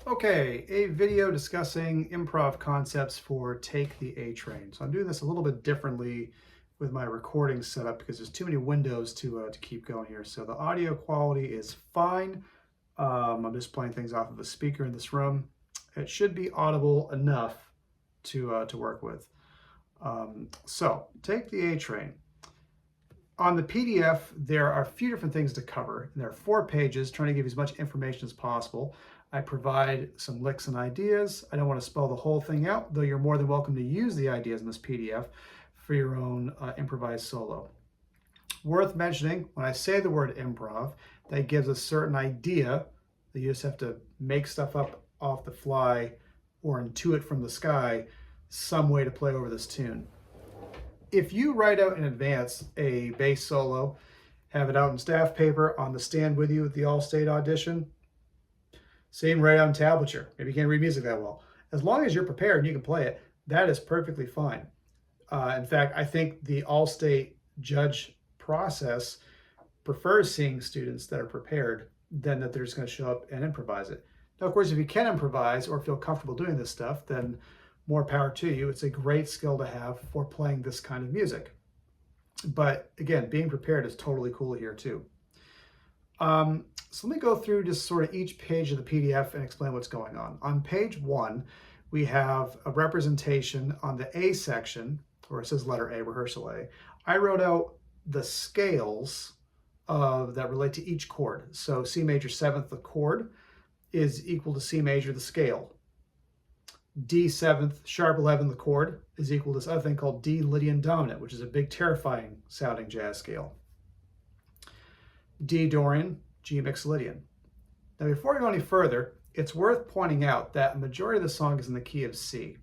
Okay, a video discussing improv concepts for Take the A Train. So I'm doing this a little bit differently with my recording setup because there's too many windows to keep going here. So the audio quality is fine. I'm just playing things off of a speaker in this room. It should be audible enough to work with. So Take the A Train. On the PDF, there are a few different things to cover. There are 4 pages trying to give you as much information as possible. I provide some licks and ideas. I don't want to spell the whole thing out, though you're more than welcome to use the ideas in this PDF for your own improvised solo. Worth mentioning, when I say the word improv, that gives a certain idea that you just have to make stuff up off the fly or intuit from the sky some way to play over this tune. If you write out in advance a bass solo, have it out in staff paper on the stand with you at the All-State audition, same write out in tablature. Maybe you can't read music that well. As long as you're prepared and you can play it, that is perfectly fine. In fact, I think the All-State judge process prefers seeing students that are prepared than that they're just going to show up and improvise it. Now, of course, if you can improvise or feel comfortable doing this stuff, then more power to you. It's a great skill to have for playing this kind of music. But again, being prepared is totally cool here too. So let me go through just sort of each page of the PDF and explain what's going on. On page 1, we have a representation on the A section, where it says letter A, rehearsal A. I wrote out the scales that relate to each chord. So C major 7th, the chord, is equal to C major, the scale. D 7th, sharp 11, the chord, is equal to this other thing called D Lydian dominant, which is a big, terrifying sounding jazz scale. D Dorian, G mixed Lydian. Now, before I go any further, it's worth pointing out that a majority of the song is in the key of C.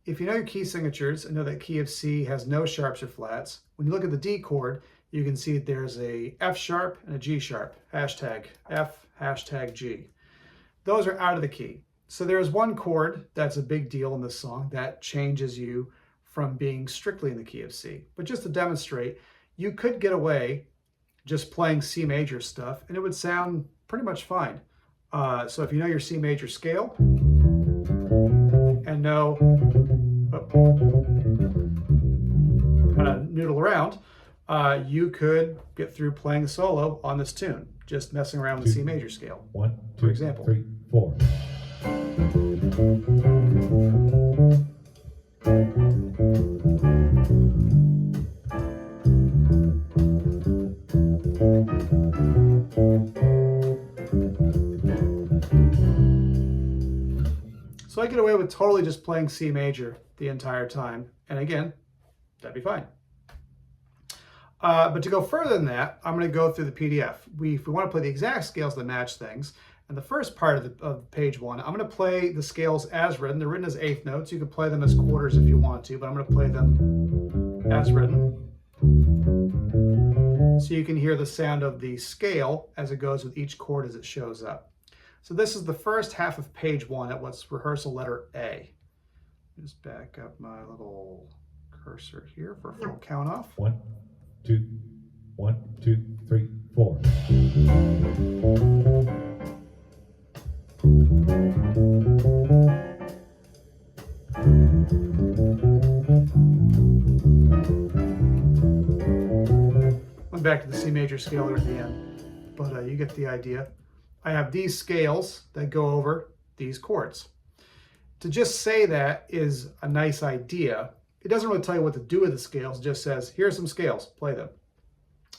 If you know your key signatures and know that key of C has no sharps or flats, when you look at the D chord, you can see that there's a F sharp and a G sharp, hashtag F, hashtag G. Those are out of the key. So there is one chord that's a big deal in this song that changes you from being strictly in the key of C. But just to demonstrate, you could get away just playing C major stuff and it would sound pretty much fine. So if you know your C major scale and know how to noodle around, you could get through playing the solo on this tune, just messing around with the C major scale. 1, 2, for example. 3, 4. So I get away with totally just playing C major the entire time. And again, that'd be fine. But to go further than that, I'm going to go through the PDF. If we want to play the exact scales that match things, and the first part of page 1, I'm going to play the scales as written. They're written as eighth notes. You can play them as quarters if you want to, but I'm going to play them as written. So you can hear the sound of the scale as it goes with each chord as it shows up. So this is the first half of page 1 at what's rehearsal letter A. Just back up my little cursor here for a full count off. 1, 2, 1, 2, 3, 4. Went back to the C major scale there at the end, but you get the idea. I have these scales that go over these chords. To just say that is a nice idea. It doesn't really tell you what to do with the scales. It just says, here's some scales, play them.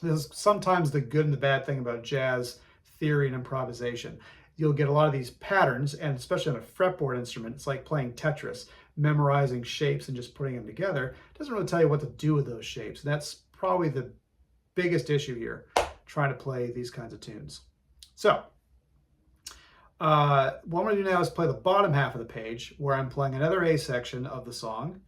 This is sometimes the good and the bad thing about jazz theory and improvisation. You'll get a lot of these patterns, and especially on a fretboard instrument, it's like playing Tetris, memorizing shapes and just putting them together. It doesn't really tell you what to do with those shapes. And that's probably the biggest issue here, trying to play these kinds of tunes. So, what I'm going to do now is play the bottom half of the page, where I'm playing another A section of the song.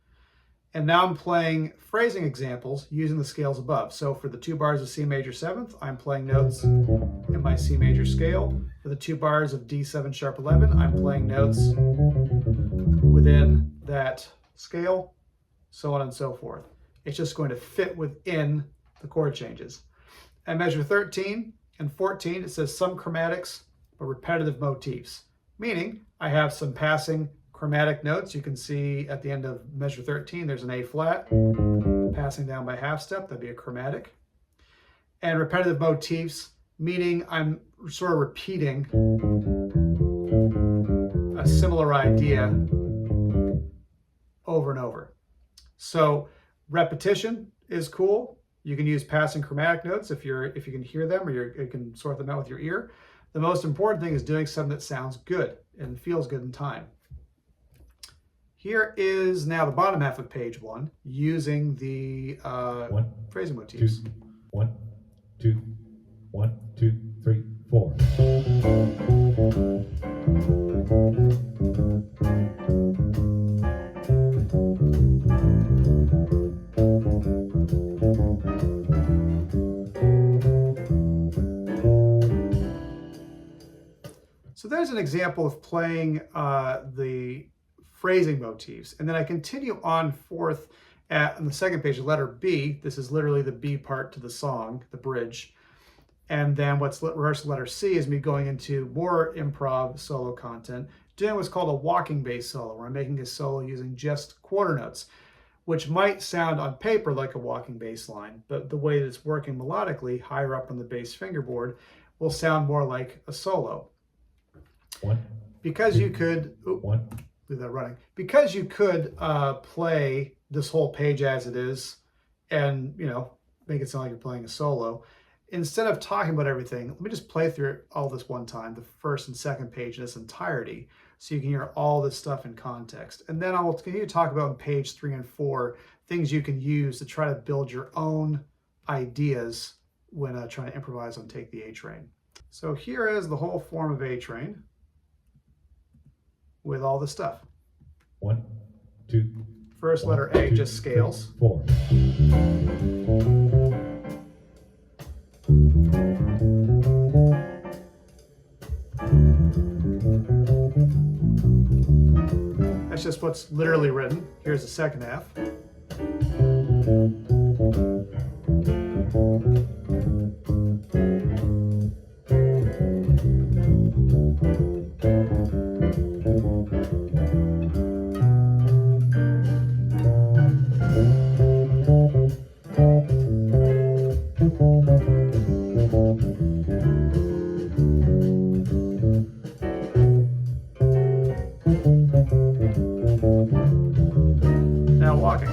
And now I'm playing phrasing examples using the scales above. So for the 2 bars of C major 7th, I'm playing notes in my C major scale. For the 2 bars of D7 sharp 11, I'm playing notes within that scale, so on and so forth. It's just going to fit within the chord changes. At measure 13 and 14, it says some chromatics but repetitive motifs. meaning I have some passing chromatic notes. You can see at the end of measure 13, there's an A flat passing down by half step. That'd be a chromatic. And repetitive motifs, meaning I'm sort of repeating a similar idea over and over. So repetition is cool. You can use passing chromatic notes if you can hear them, or you can sort them out with your ear. The most important thing is doing something that sounds good and feels good in time. Here is now the bottom half of page 1 using the phrasing motifs. 1, 2, 1, 2, 3, 4. So there's an example of playing the phrasing motifs. And then I continue on forth on the second page, the letter B. This is literally the B part to the song, the bridge. And then what's rehearsed letter C is me going into more improv solo content, doing what's called a walking bass solo, where I'm making a solo using just quarter notes, which might sound on paper like a walking bass line, but the way that it's working melodically, higher up on the bass fingerboard, will sound more like a solo. Because you could leave that running. Because you could play this whole page as it is, and make it sound like you're playing a solo. Instead of talking about everything, let me just play through all this one time, the first and second page in its entirety, so you can hear all this stuff in context. And then I will continue to talk about in page 3 and 4 things you can use to try to build your own ideas when trying to improvise on Take the A Train. So here is the whole form of A Train with all the stuff. 1, 2. First letter A just scales. 4. That's just what's literally written. Here's the second half. Now walking.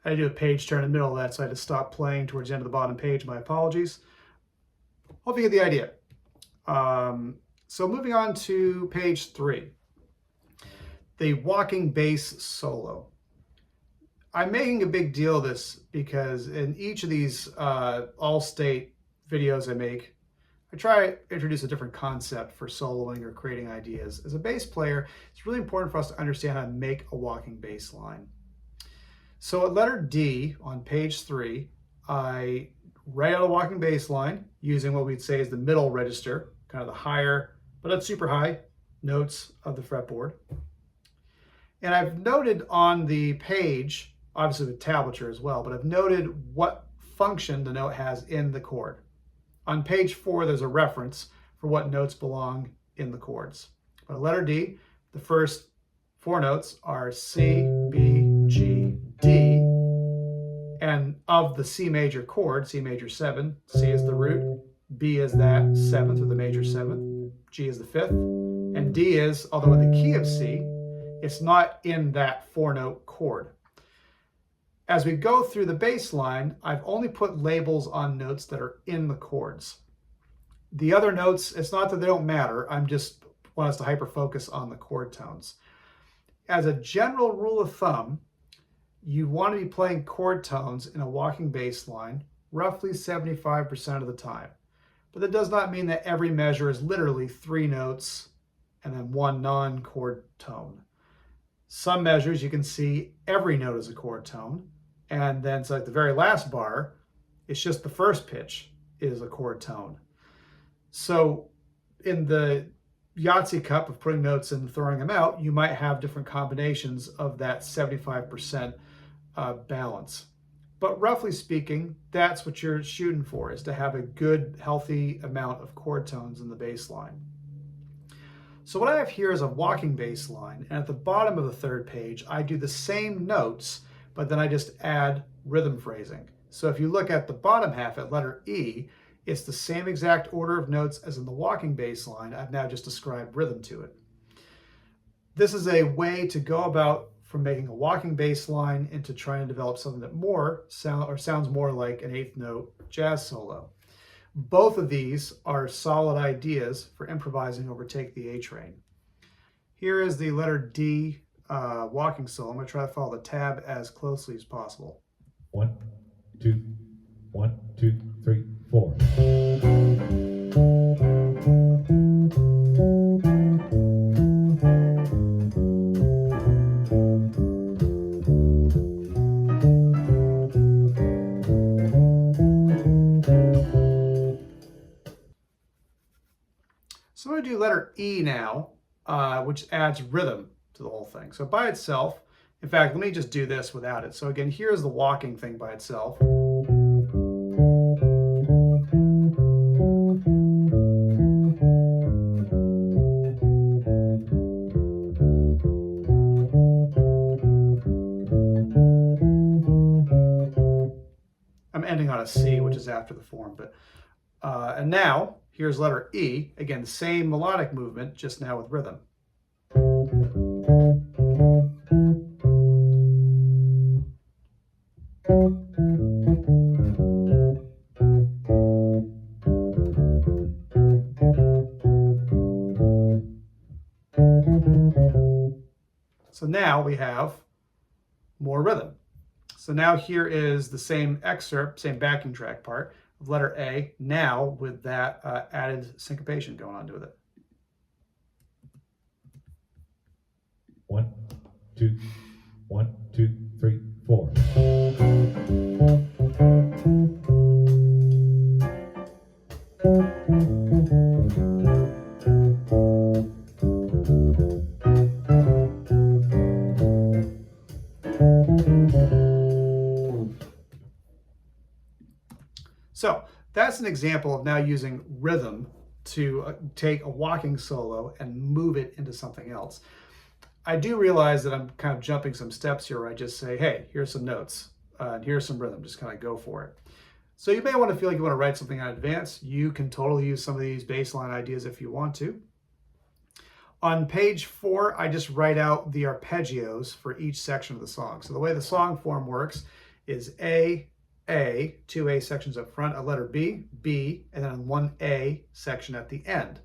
I do a page turn in the middle of that, so I had to stop playing towards the end of the bottom page. My apologies. Hope you get the idea. So moving on to page 3, the walking bass solo. I'm making a big deal of this because in each of these all-state videos I make, I try to introduce a different concept for soloing or creating ideas. As a bass player, it's really important for us to understand how to make a walking bass line. So at letter D on page 3, I write out a walking bass line using what we'd say is the middle register, kind of the higher, but not super high notes of the fretboard. And I've noted on the page, obviously with tablature as well, but I've noted what function the note has in the chord. On page 4, there's a reference for what notes belong in the chords. But at letter D, the first 4 notes are C, B, G, D, and of the C major chord, C major 7, C is the root, B is that 7th or the major 7th, G is the 5th, and D is, although in the key of C, it's not in that 4-note chord. As we go through the bass line, I've only put labels on notes that are in the chords. The other notes, it's not that they don't matter, I'm just want us to hyper-focus on the chord tones. As a general rule of thumb, you want to be playing chord tones in a walking bass line roughly 75% of the time. But that does not mean that every measure is literally 3 notes and then 1 non-chord tone. Some measures you can see every note is a chord tone, and then so like the very last bar, it's just the first pitch is a chord tone. So in the Yahtzee cup of putting notes and throwing them out, you might have different combinations of that 75% balance. But roughly speaking, that's what you're shooting for, is to have a good, healthy amount of chord tones in the bass line. So what I have here is a walking bass line, and at the bottom of the third page, I do the same notes, but then I just add rhythm phrasing. So if you look at the bottom half at letter E, it's the same exact order of notes as in the walking bass line. I've now just ascribed rhythm to it. This is a way to go about from making a walking bass line into trying to develop something that sounds more like an eighth note jazz solo. Both of these are solid ideas for improvising over Take the A Train. Here is the letter D walking solo. I'm going to try to follow the tab as closely as possible. 1, 2, 1, 2, 3, 4. So I'm going to do letter E now, which adds rhythm to the whole thing. So by itself, in fact, let me just do this without it. So again, here's the walking thing by itself. I'm ending on a C, which is after the form, but and now here's letter E. Again, the same melodic movement, just now with rhythm. So now we have more rhythm. So now here is the same excerpt, same backing track part of letter A, now with that added syncopation going on with it. 1, 2, 1, 2, 3, 4. So that's an example of now using rhythm to take a walking solo and move it into something else. I do realize that I'm kind of jumping some steps here where I just say, hey, here's some notes, and here's some rhythm, just kind of go for it. So you may want to feel like you want to write something in advance. You can totally use some of these baseline ideas if you want to. On page 4, I just write out the arpeggios for each section of the song. So the way the song form works is A, 2 A sections up front, a letter B, B, and then one A section at the end.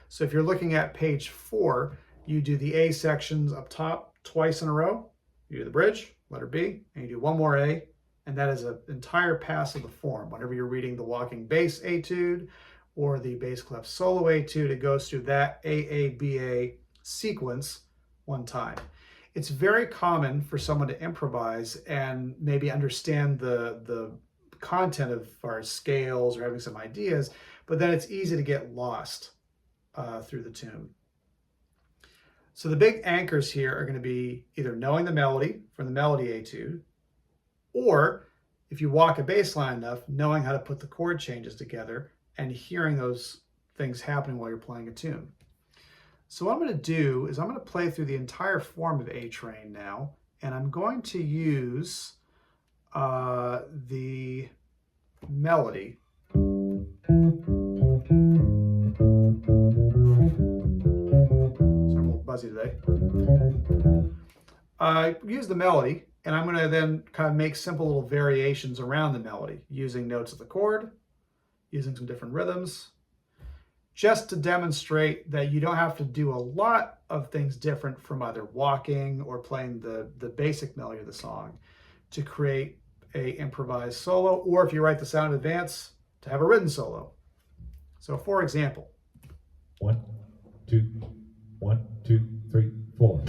So if you're looking at page 4, you do the A sections up top twice in a row. You do the bridge, letter B, and you do one more A, and that is an entire pass of the form. Whenever you're reading the walking bass etude or the bass clef solo etude, it goes through that A, sequence one time. It's very common for someone to improvise and maybe understand the content of our scales or having some ideas, but then it's easy to get lost through the tune. So the big anchors here are going to be either knowing the melody from the melody etude, or if you walk a bass line enough, knowing how to put the chord changes together and hearing those things happening while you're playing a tune. So what I'm going to do is I'm going to play through the entire form of A Train now, and I'm going to use the melody. So I'm a little buzzy today. I use the melody, and I'm going to then kind of make simple little variations around the melody, using notes of the chord, using some different rhythms, just to demonstrate that you don't have to do a lot of things different from either walking or playing the basic melody of the song to create a improvised solo, or if you write the sound in advance, to have a written solo. So for example. 1, 2, 1, 2, 3, 4.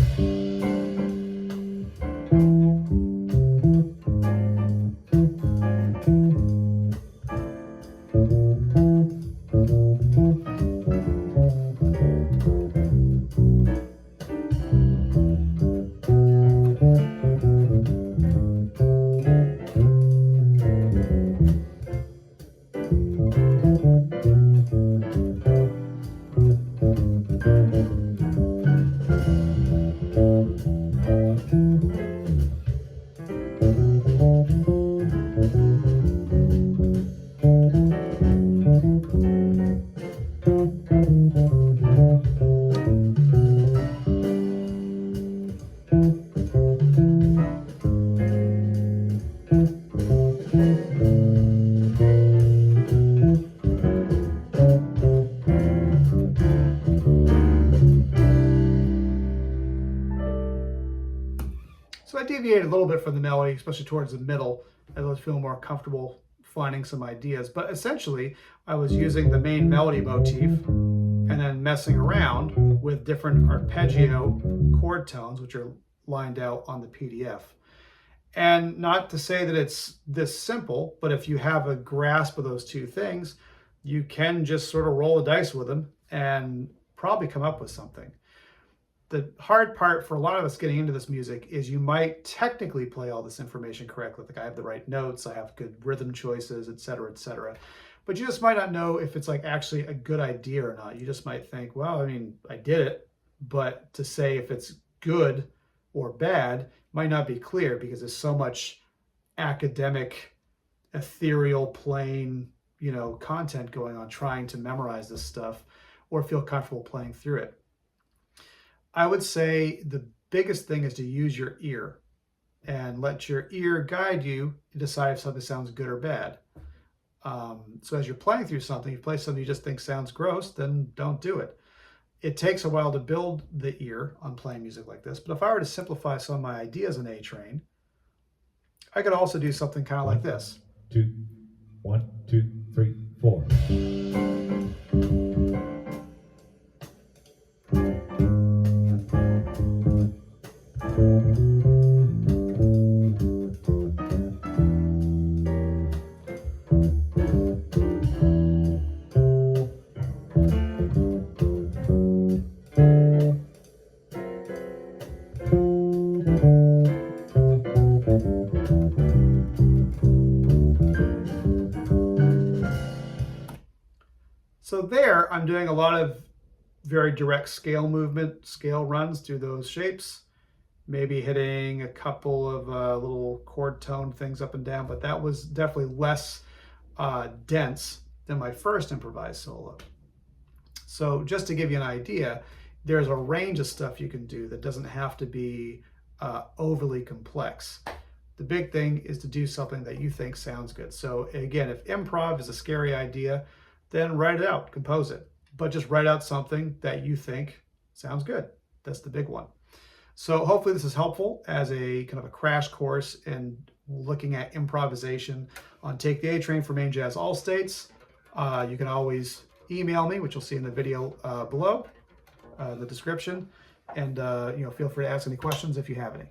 So I deviated a little bit from the melody, especially towards the middle, as I was feeling more comfortable finding some ideas. But essentially, I was using the main melody motif and then messing around with different arpeggio chord tones, which are lined out on the PDF. And not to say that it's this simple, but if you have a grasp of those two things, you can just sort of roll the dice with them and probably come up with something. The hard part for a lot of us getting into this music is you might technically play all this information correctly. Like I have the right notes, I have good rhythm choices, etc., etc. But you just might not know if it's like actually a good idea or not. You just might think, well, I mean, I did it, but to say if it's good or bad might not be clear because there's so much academic, ethereal, plain, content going on trying to memorize this stuff or feel comfortable playing through it. I would say the biggest thing is to use your ear and let your ear guide you to decide if something sounds good or bad. So as you're playing through something, if you play something you just think sounds gross, then don't do it. It takes a while to build the ear on playing music like this, but if I were to simplify some of my ideas in A Train, I could also do something kind of like this. 2, 1, 2, 3, 4. So there, I'm doing a lot of very direct scale movement, scale runs through those shapes, maybe hitting a couple of little chord tone things up and down, but that was definitely less dense than my first improvised solo. So just to give you an idea, there's a range of stuff you can do that doesn't have to be overly complex. The big thing is to do something that you think sounds good. So again, if improv is a scary idea, then write it out, compose it. But just write out something that you think sounds good. That's the big one. So hopefully this is helpful as a kind of a crash course in looking at improvisation on Take the A Train for Maine Jazz All States. You can always email me, which you'll see in the video below, the description. And feel free to ask any questions if you have any.